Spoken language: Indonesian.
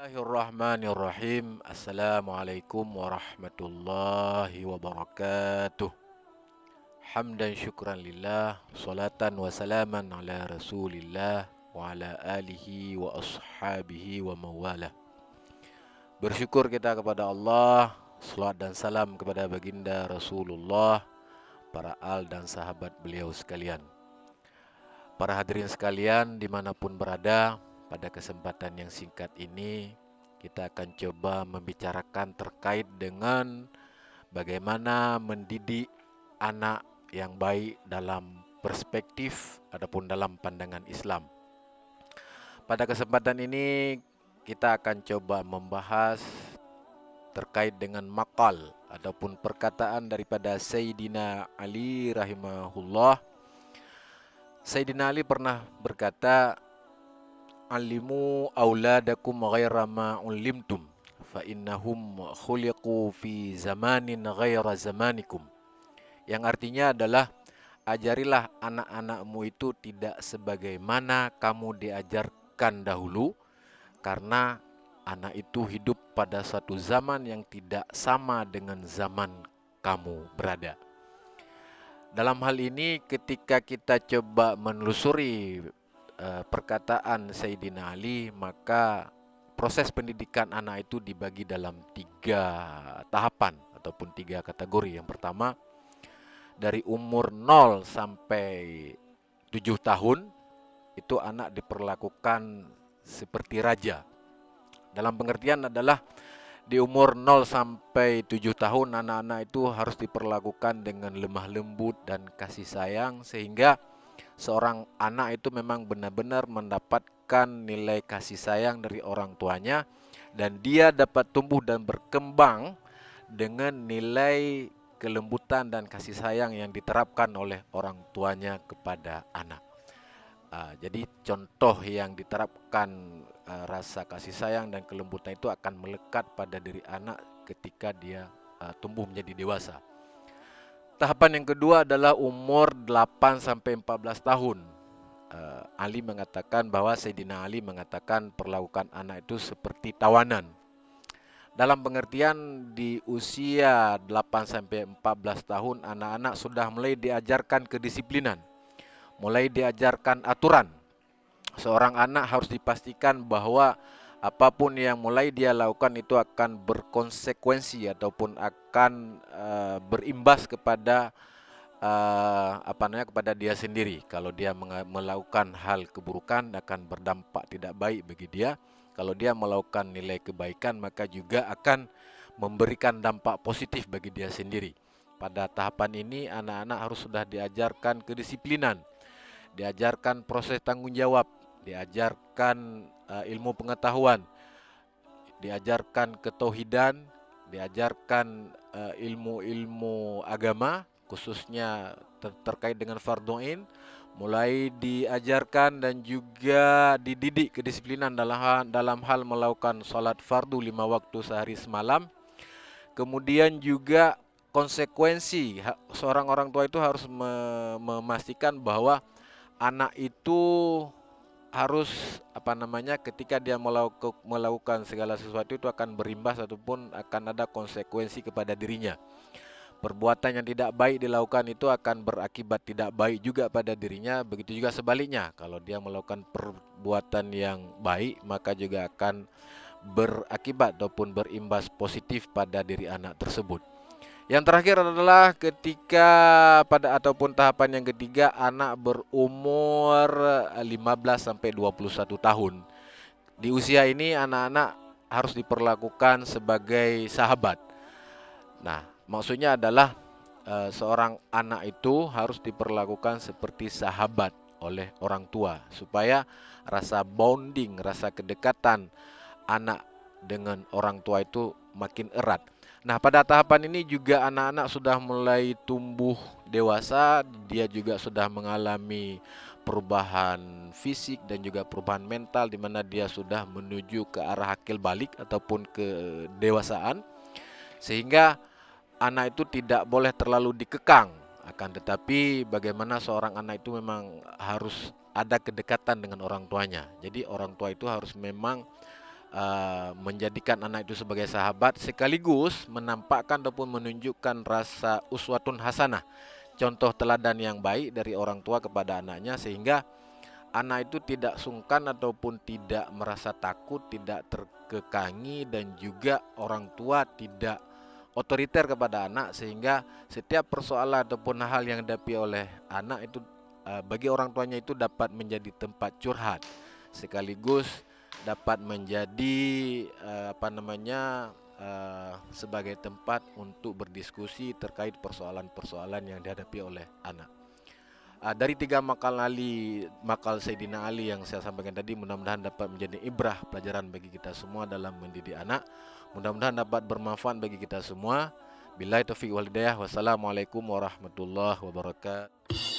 Bismillahirrahmanirrahim. Assalamualaikum warahmatullahi wabarakatuh. Hamdan syukran lillah, salatan wa salaman ala rasulillah wa ala alihi wa ashabihi wa mawalah. Bersyukur kita kepada Allah, salawat dan salam kepada baginda Rasulullah, para al dan sahabat beliau sekalian. Para hadirin sekalian dimanapun berada, pada kesempatan yang singkat ini kita akan coba membicarakan terkait dengan bagaimana mendidik anak yang baik dalam perspektif ataupun dalam pandangan Islam. Pada kesempatan ini kita akan coba membahas terkait dengan maqal ataupun perkataan daripada Sayyidina Ali rahimahullah. Sayyidina Ali pernah berkata, "Alimu auladakum ghaira ma ulimtum, fa innahum khuliqu fi zamanin ghaira zamanikum." Yang artinya adalah, ajarilah anak-anakmu itu tidak sebagaimana kamu diajarkan dahulu, karena anak itu hidup pada suatu zaman yang tidak sama dengan zaman kamu berada. Dalam hal ini ketika kita coba menelusuri perkataan Sayyidina Ali, maka proses pendidikan anak itu dibagi dalam 3 tahapan ataupun 3 kategori. Yang pertama, dari umur 0 sampai 7 tahun, itu anak diperlakukan seperti raja. Dalam pengertian adalah di umur 0 sampai 7 tahun anak-anak itu harus diperlakukan dengan lemah lembut dan kasih sayang, sehingga seorang anak itu memang benar-benar mendapatkan nilai kasih sayang dari orang tuanya, dan dia dapat tumbuh dan berkembang dengan nilai kelembutan dan kasih sayang yang diterapkan oleh orang tuanya kepada anak. Jadi contoh yang diterapkan rasa kasih sayang dan kelembutan itu akan melekat pada diri anak ketika dia tumbuh menjadi dewasa. Tahapan yang kedua adalah umur 8 sampai 14 tahun. Ali mengatakan bahwa Sayyidina Ali mengatakan perlakukan anak itu seperti tawanan. Dalam pengertian di usia 8 sampai 14 tahun anak-anak sudah mulai diajarkan kedisiplinan, mulai diajarkan aturan. Seorang anak harus dipastikan bahwa apapun yang mulai dia lakukan itu akan berkonsekuensi ataupun akan berimbas kepada kepada dia sendiri. Kalau dia melakukan hal keburukan akan berdampak tidak baik bagi dia. Kalau dia melakukan nilai kebaikan maka juga akan memberikan dampak positif bagi dia sendiri. Pada tahapan ini anak-anak harus sudah diajarkan kedisiplinan, diajarkan proses tanggung jawab, diajarkan ilmu pengetahuan, diajarkan ketauhidan, diajarkan ilmu-ilmu agama, khususnya terkait dengan fardhu ain, mulai diajarkan dan juga dididik kedisiplinan dalam hal melakukan salat fardu 5 waktu sehari semalam. Kemudian juga konsekuensi, seorang orang tua itu harus memastikan bahwa anak itu harus ketika dia melakukan segala sesuatu itu akan berimbas ataupun akan ada konsekuensi kepada dirinya. Perbuatan yang tidak baik dilakukan itu akan berakibat tidak baik juga pada dirinya. Begitu juga sebaliknya, kalau dia melakukan perbuatan yang baik maka juga akan berakibat ataupun berimbas positif pada diri anak tersebut. Yang terakhir adalah ketika ataupun tahapan yang ketiga, anak berumur 15 sampai 21 tahun. Di usia ini anak-anak harus diperlakukan sebagai sahabat. Nah, maksudnya adalah seorang anak itu harus diperlakukan seperti sahabat oleh orang tua, supaya rasa bonding, rasa kedekatan anak dengan orang tua itu makin erat. Nah, pada tahapan ini juga anak-anak sudah mulai tumbuh dewasa, dia juga sudah mengalami perubahan fisik dan juga perubahan mental, di mana dia sudah menuju ke arah akil balik ataupun ke dewasaan, sehingga anak itu tidak boleh terlalu dikekang. Akan tetapi bagaimana seorang anak itu memang harus ada kedekatan dengan orang tuanya. Jadi orang tua itu harus memang menjadikan anak itu sebagai sahabat, sekaligus menampakkan ataupun menunjukkan rasa uswatun hasanah, contoh teladan yang baik dari orang tua kepada anaknya, sehingga anak itu tidak sungkan ataupun tidak merasa takut, tidak terkekangi, dan juga orang tua tidak otoriter kepada anak, sehingga setiap persoalan ataupun hal yang dihadapi oleh anak itu bagi orang tuanya itu dapat menjadi tempat curhat, sekaligus dapat menjadi sebagai tempat untuk berdiskusi terkait persoalan-persoalan yang dihadapi oleh anak. Dari 3 makal Sayyidina Ali yang saya sampaikan tadi, mudah-mudahan dapat menjadi ibrah pelajaran bagi kita semua dalam mendidik anak. Mudah-mudahan dapat bermanfaat bagi kita semua. Billahi taufiq wal hidayah. Wassalamualaikum warahmatullahi wabarakatuh.